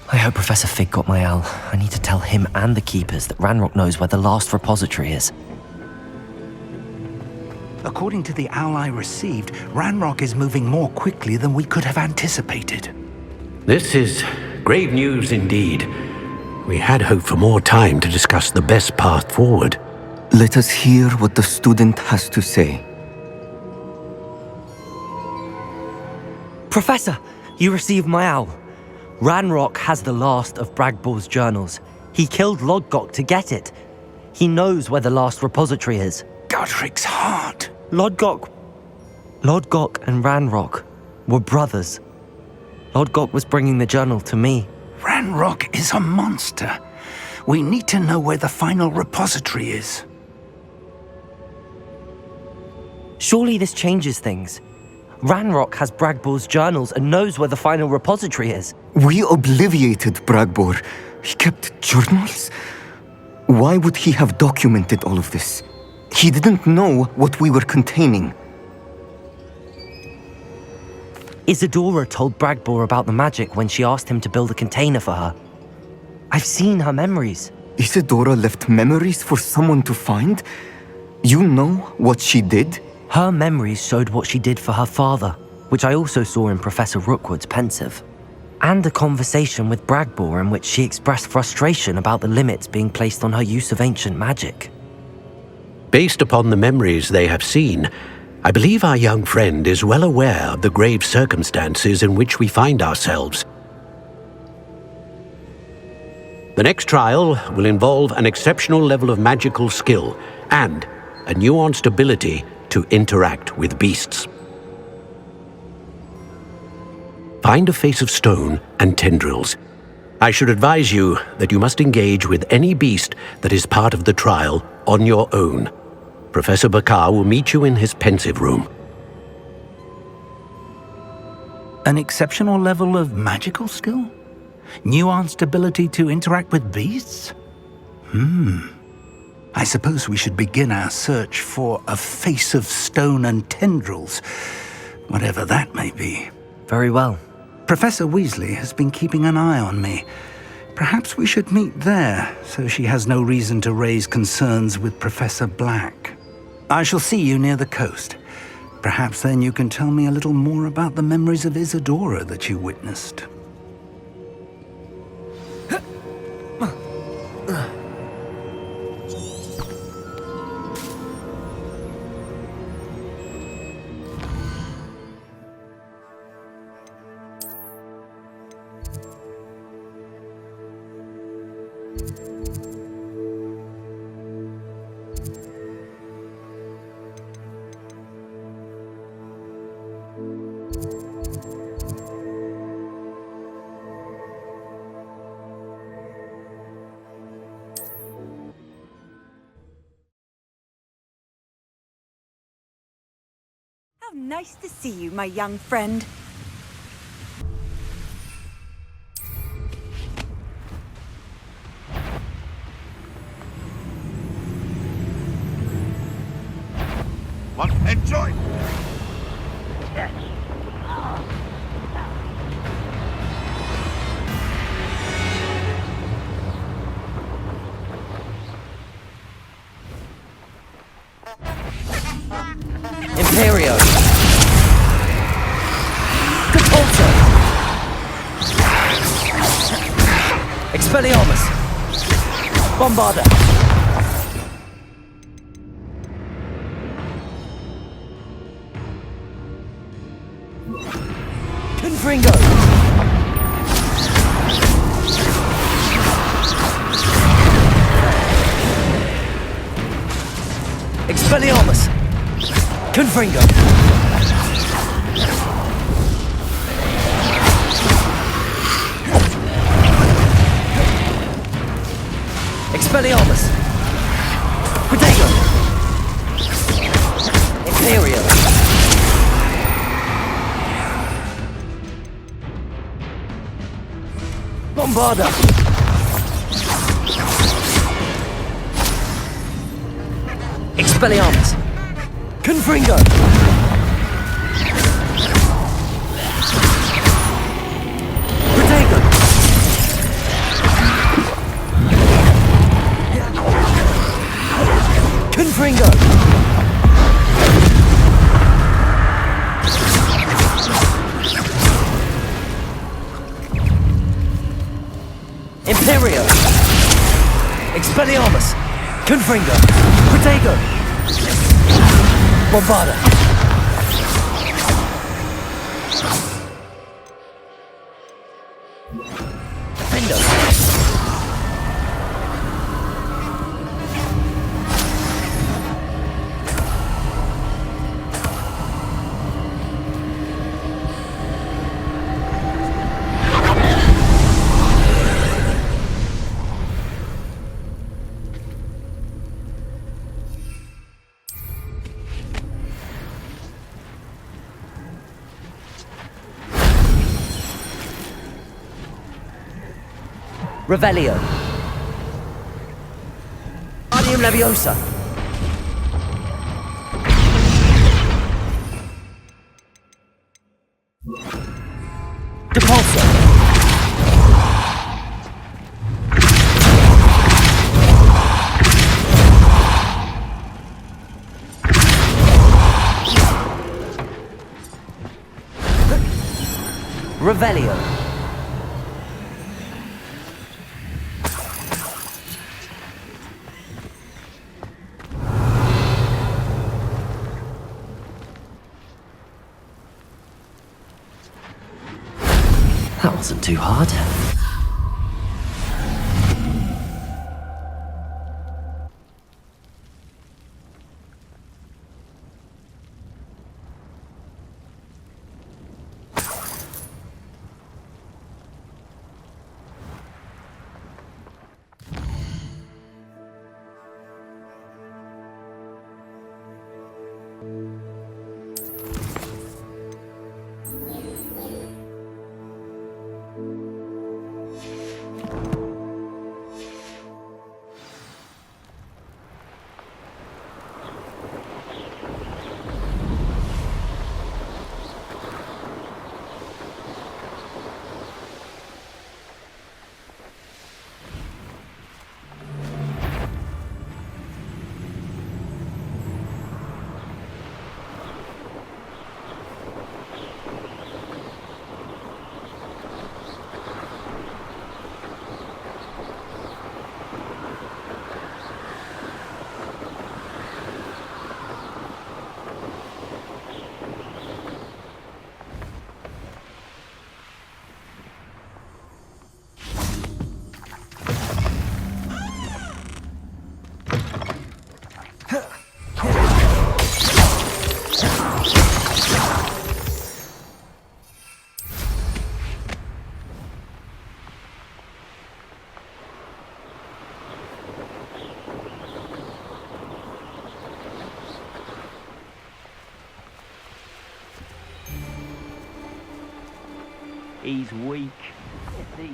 I hope Professor Fig got my owl. I need to tell him and the Keepers that Ranrock knows where the last repository is. According to the owl I received, Ranrock is moving more quickly than we could have anticipated. This is grave news indeed. We had hoped for more time to discuss the best path forward. Let us hear what the student has to say. Professor, you received my owl. Ranrock has the last of Bragbor's journals. He killed Lodgok to get it. He knows where the last repository is. Godric's heart. Lodgok and Ranrock were brothers. Lodgok was bringing the journal to me. Ranrock is a monster. We need to know where the final repository is. Surely this changes things. Ranrock has Bragbor's journals and knows where the final repository is. We obliviated Bragbor. He kept journals? Why would he have documented all of this? He didn't know what we were containing. Isidora told Bragbor about the magic when she asked him to build a container for her. I've seen her memories. Isidora left memories for someone to find? You know what she did? Her memories showed what she did for her father, which I also saw in Professor Rookwood's pensive. And a conversation with Bragbor in which she expressed frustration about the limits being placed on her use of ancient magic. Based upon the memories they have seen, I believe our young friend is well aware of the grave circumstances in which we find ourselves. The next trial will involve an exceptional level of magical skill and a nuanced ability to interact with beasts. Find a face of stone and tendrils. I should advise you that you must engage with any beast that is part of the trial on your own. Professor Bakar will meet you in his pensive room. An exceptional level of magical skill? Nuanced ability to interact with beasts? I suppose we should begin our search for a face of stone and tendrils, whatever that may be. Very well. Professor Weasley has been keeping an eye on me. Perhaps we should meet there, so she has no reason to raise concerns with Professor Black. I shall see you near the coast. Perhaps then you can tell me a little more about the memories of Isidora that you witnessed. How nice to see you, my young friend. Well, enjoy! Imperio! Catapulta! Expelliarmus! Bombarda! Confringo! Expelliarmus! Confringo! Expelliarmus! Protego! Imperio! Bombarda! Expelliarmus! Confringo! Protego! Imperio! Expelliarmus! Confringo! Protego! Bombarda! Defendo! Revelio. Adium Leviosa. Depulso. Revelio. That wasn't too hard. He's weak. Yes, he is.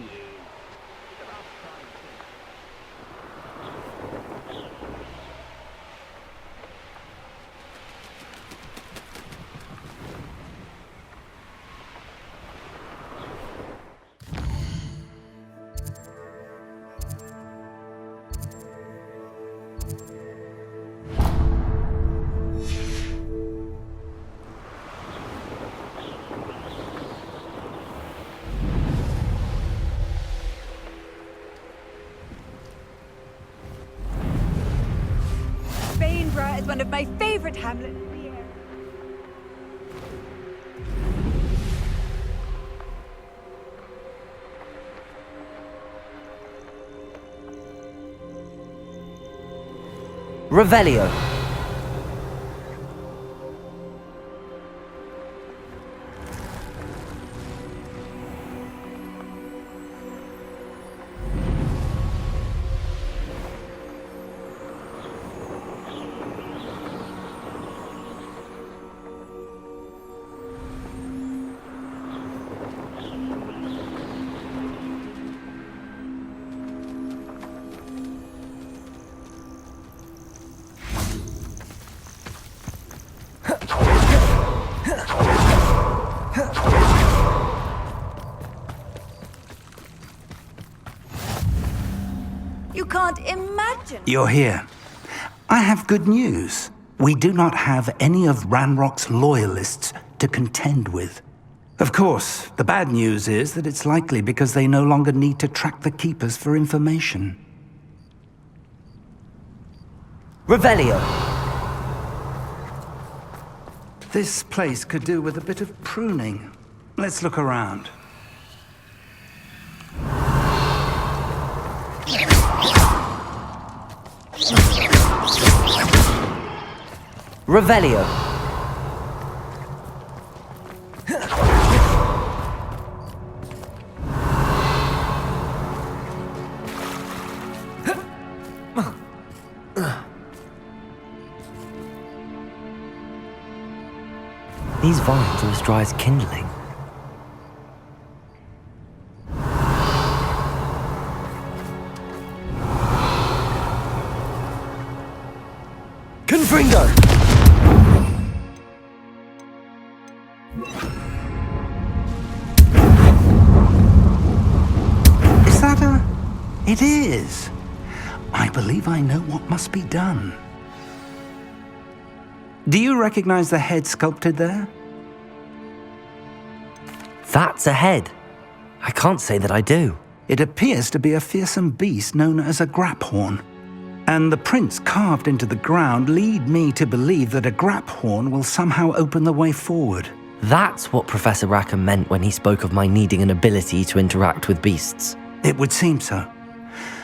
Is one of my favorite hamlets in the area. Revelio. You can't imagine. You're here. I have good news. We do not have any of Ranrock's loyalists to contend with. Of course, the bad news is that it's likely because they no longer need to track the Keepers for information. Revelio! This place could do with a bit of pruning. Let's look around. Revelio! These vines are as dry as kindling. Confringo! Is that a... It is. I believe I know what must be done. Do you recognize the head sculpted there? That's a head. I can't say that I do. It appears to be a fearsome beast known as a Graphorn. And the prints carved into the ground lead me to believe that a Graphorn will somehow open the way forward. That's what Professor Rackham meant when he spoke of my needing an ability to interact with beasts. It would seem so.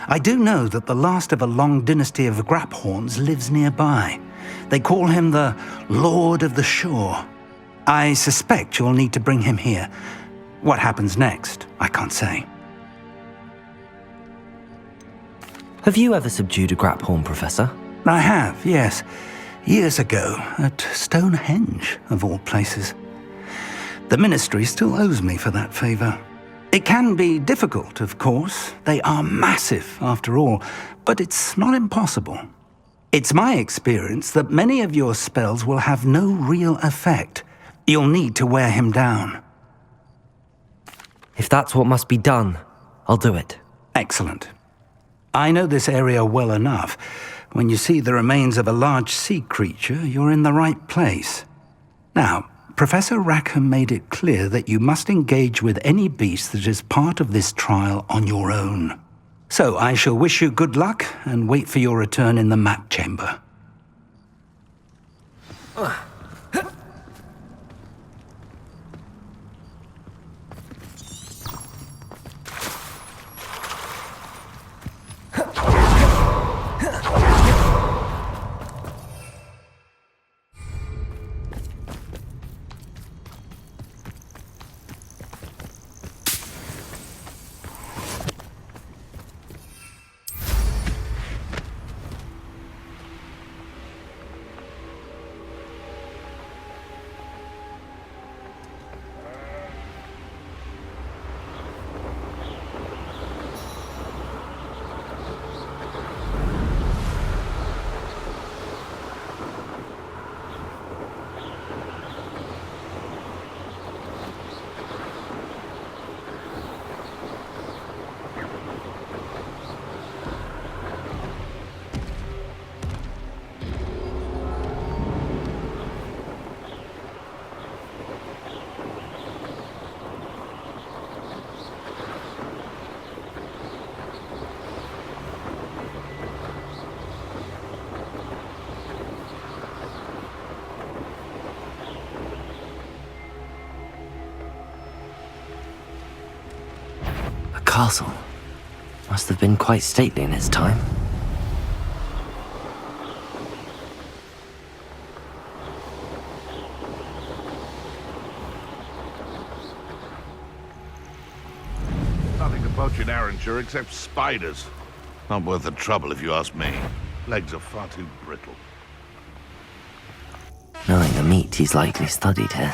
I do know that the last of a long dynasty of Graphorns lives nearby. They call him the Lord of the Shore. I suspect you'll need to bring him here. What happens next, I can't say. Have you ever subdued a Graphorn, Professor? I have, yes. Years ago, at Stonehenge, of all places. The Ministry still owes me for that favor. It can be difficult, of course. They are massive, after all, but it's not impossible. It's my experience that many of your spells will have no real effect. You'll need to wear him down. If that's what must be done, I'll do it. Excellent. I know this area well enough. When you see the remains of a large sea creature, you're in the right place. Now, Professor Rackham made it clear that you must engage with any beast that is part of this trial on your own. So I shall wish you good luck and wait for your return in the map chamber. Castle must have been quite stately in its time. Nothing to poach in Arranger except spiders. Not worth the trouble if you ask me. Legs are far too brittle. Knowing the meat he's likely studied here.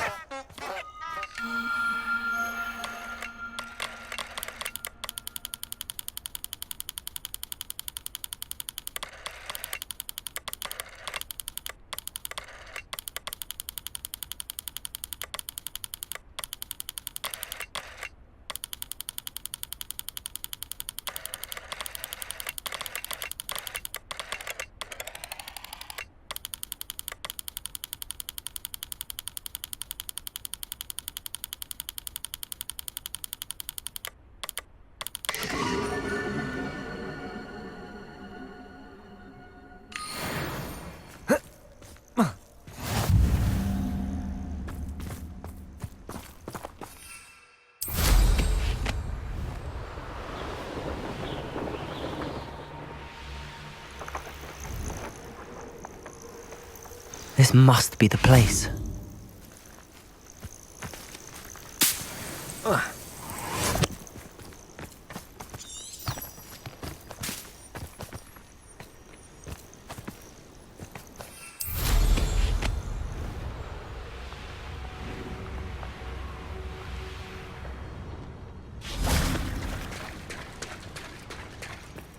This must be the place.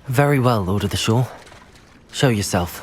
Very well, Lord of the Shore. Show yourself.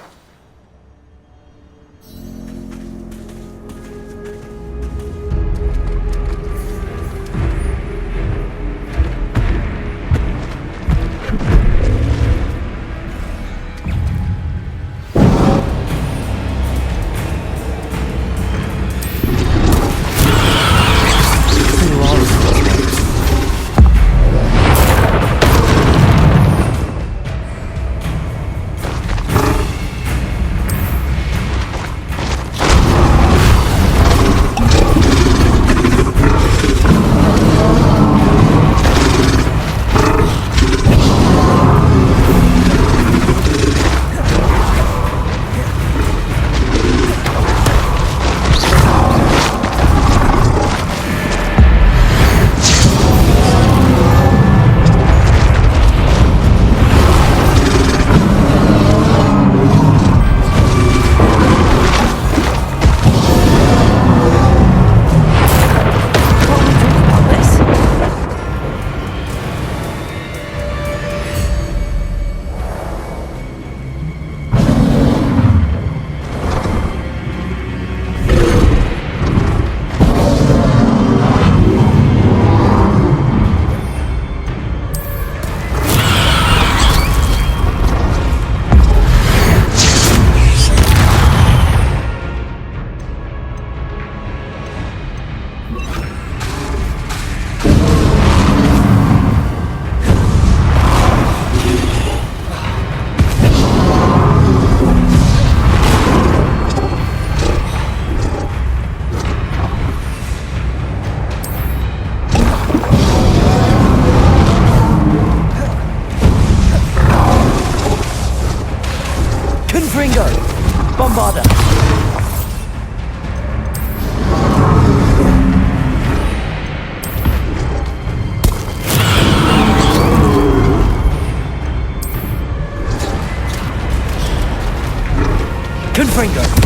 Bombarder! Confringo!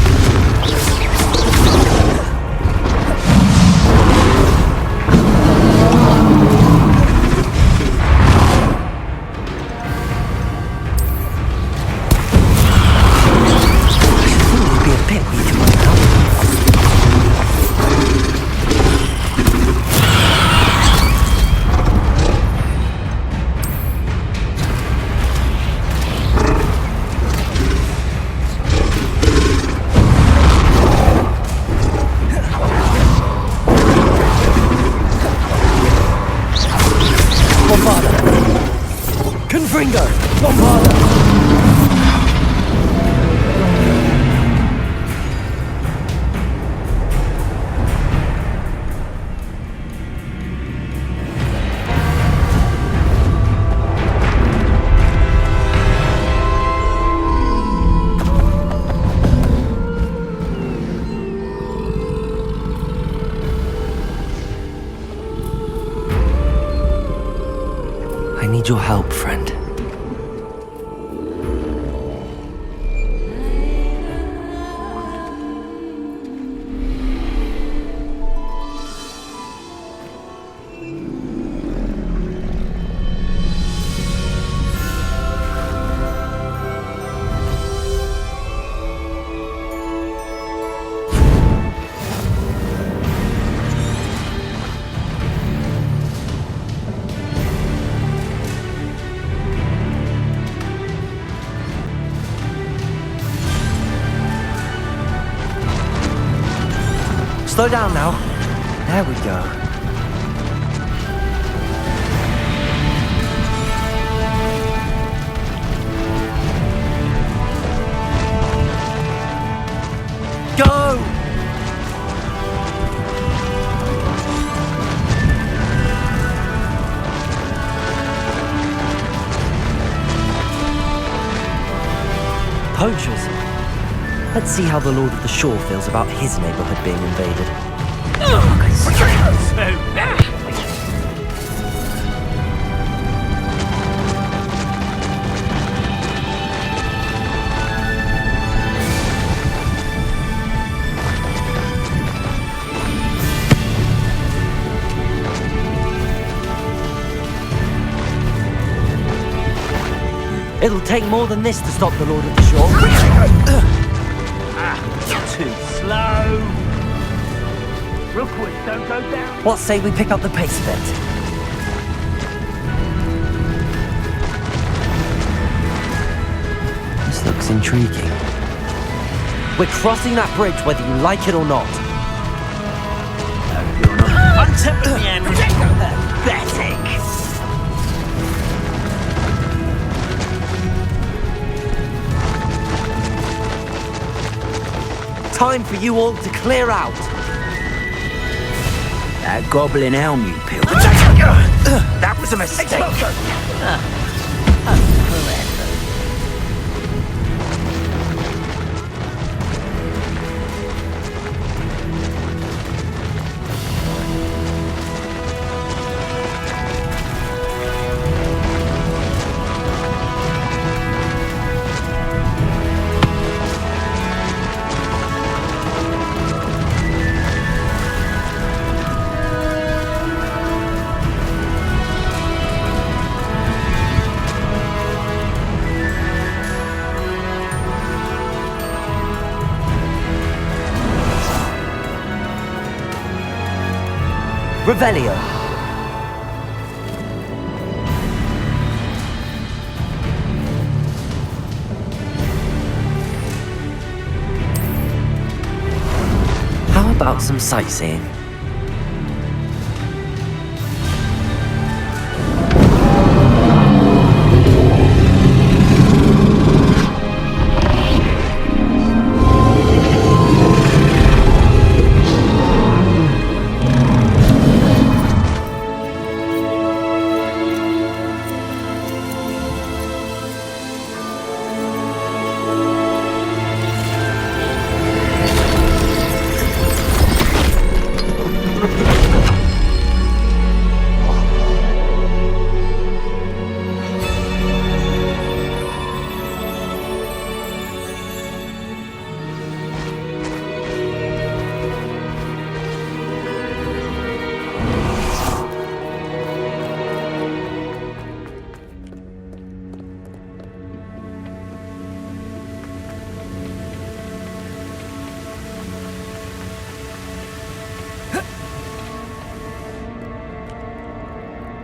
Confringo! Bombarder! I need your help, friend. Slow down now. There we go. Go! Poachers. Let's see how the Lord of the Shore feels about his neighborhood being invaded. It'll take more than this to stop the Lord of the Shore. Too slow. Rookwoods, don't go down. What say we pick up the pace a bit? This looks intriguing. We're crossing that bridge whether you like it or not. Untempered me, Andrew. Pathetic. Time for you all to clear out. That goblin helm you peeled. That was a mistake. Revelio. How about some sightseeing?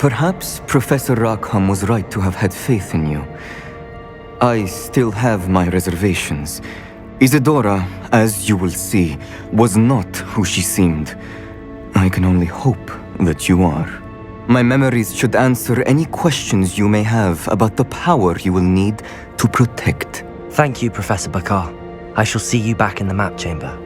Perhaps Professor Rackham was right to have had faith in you. I still have my reservations. Isidora, as you will see, was not who she seemed. I can only hope that you are. My memories should answer any questions you may have about the power you will need to protect. Thank you, Professor Bakar. I shall see you back in the map chamber.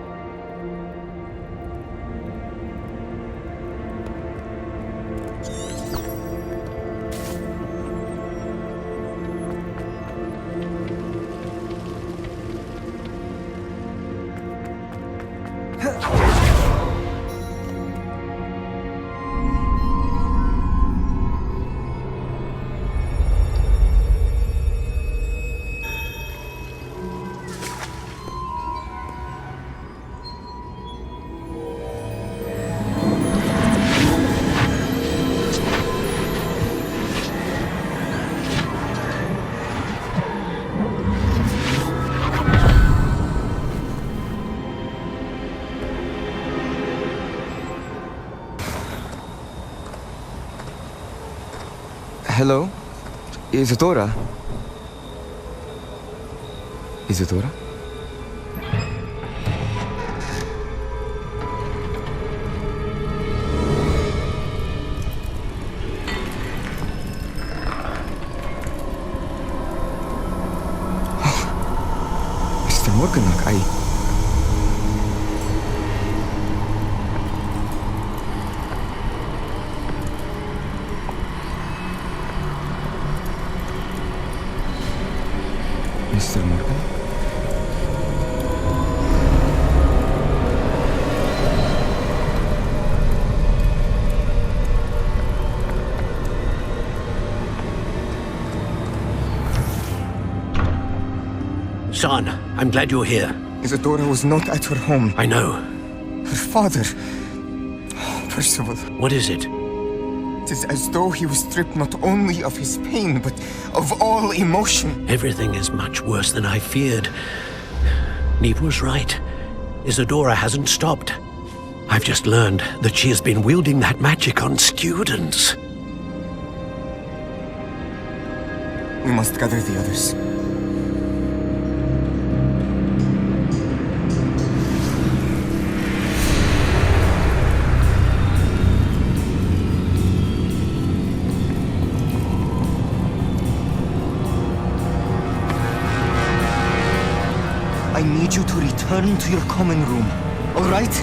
Hello? Isidora? Isidora? Mr. Morganach, Mr. Morgan? Son, I'm glad you're here. Isidora was not at her home. I know. Her father... Oh, Percival. What is it? It is as though he was stripped not only of his pain, but of all emotion. Everything is much worse than I feared. Neve was right. Isidora hasn't stopped. I've just learned that she has been wielding that magic on students. We must gather the others. I need you to return to your common room, all right?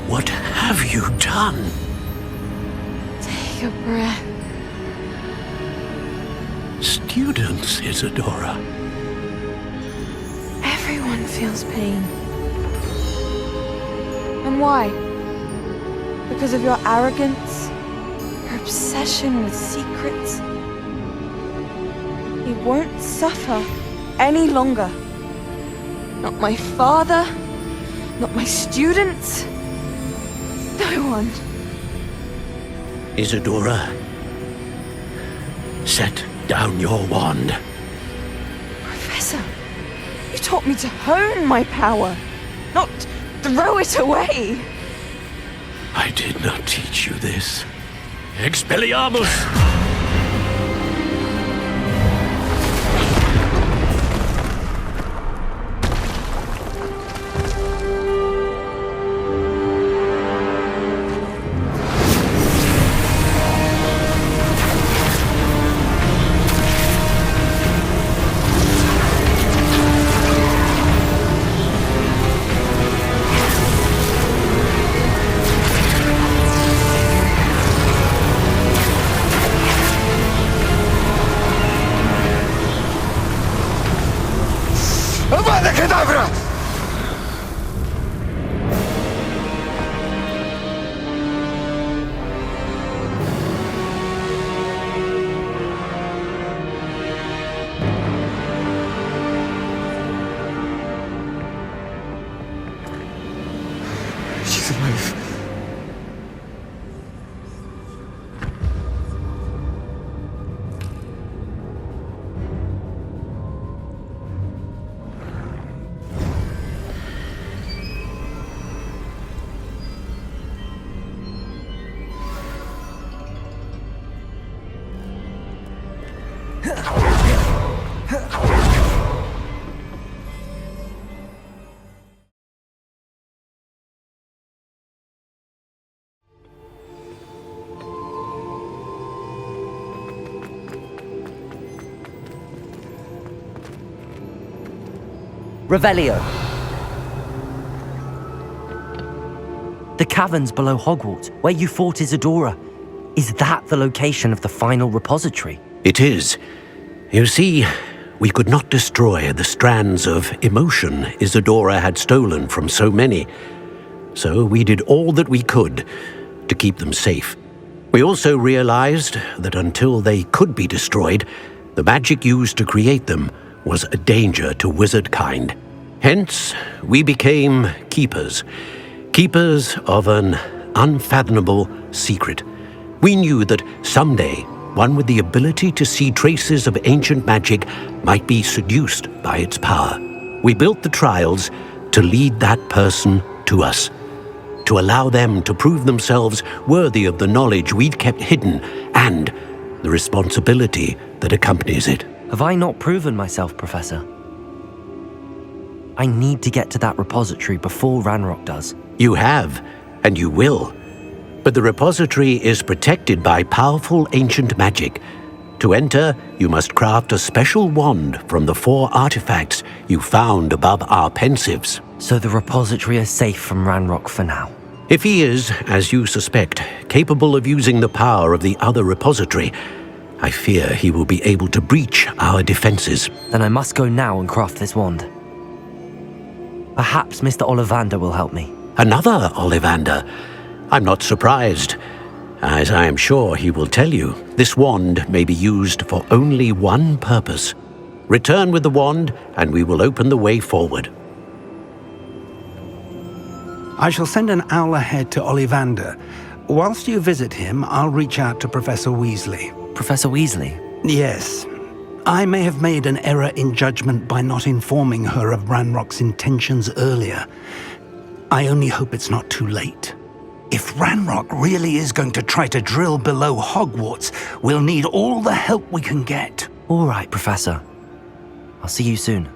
What have you done? Take a breath. Students, Isidora. Everyone feels pain. And why? Because of your arrogance? Your obsession with secrets? He won't suffer any longer. Not my father, not my students, no one. Isidora, set down your wand. Professor, you taught me to hone my power, not throw it away. I did not teach you this. Expelliarmus! Avada Kedavra! She's alive. Revelio. The caverns below Hogwarts, where you fought Isidora. Is that the location of the final repository? It is. You see, we could not destroy the strands of emotion Isidora had stolen from so many. So we did all that we could to keep them safe. We also realized that until they could be destroyed, the magic used to create them was a danger to wizard kind. Hence, we became keepers. Keepers of an unfathomable secret. We knew that someday, one with the ability to see traces of ancient magic might be seduced by its power. We built the trials to lead that person to us, to allow them to prove themselves worthy of the knowledge we'd kept hidden and the responsibility that accompanies it. Have I not proven myself, Professor? I need to get to that repository before Ranrock does. You have, and you will. But the repository is protected by powerful ancient magic. To enter, you must craft a special wand from the 4 artifacts you found above our pensives. So the repository is safe from Ranrock for now. If he is, as you suspect, capable of using the power of the other repository, I fear he will be able to breach our defenses. Then I must go now and craft this wand. Perhaps Mr. Ollivander will help me. Another Ollivander? I'm not surprised. As I am sure he will tell you, this wand may be used for only one purpose. Return with the wand, and we will open the way forward. I shall send an owl ahead to Ollivander. Whilst you visit him, I'll reach out to Professor Weasley. Professor Weasley? Yes. I may have made an error in judgment by not informing her of Ranrock's intentions earlier. I only hope it's not too late. If Ranrock really is going to try to drill below Hogwarts, we'll need all the help we can get. All right, Professor. I'll see you soon.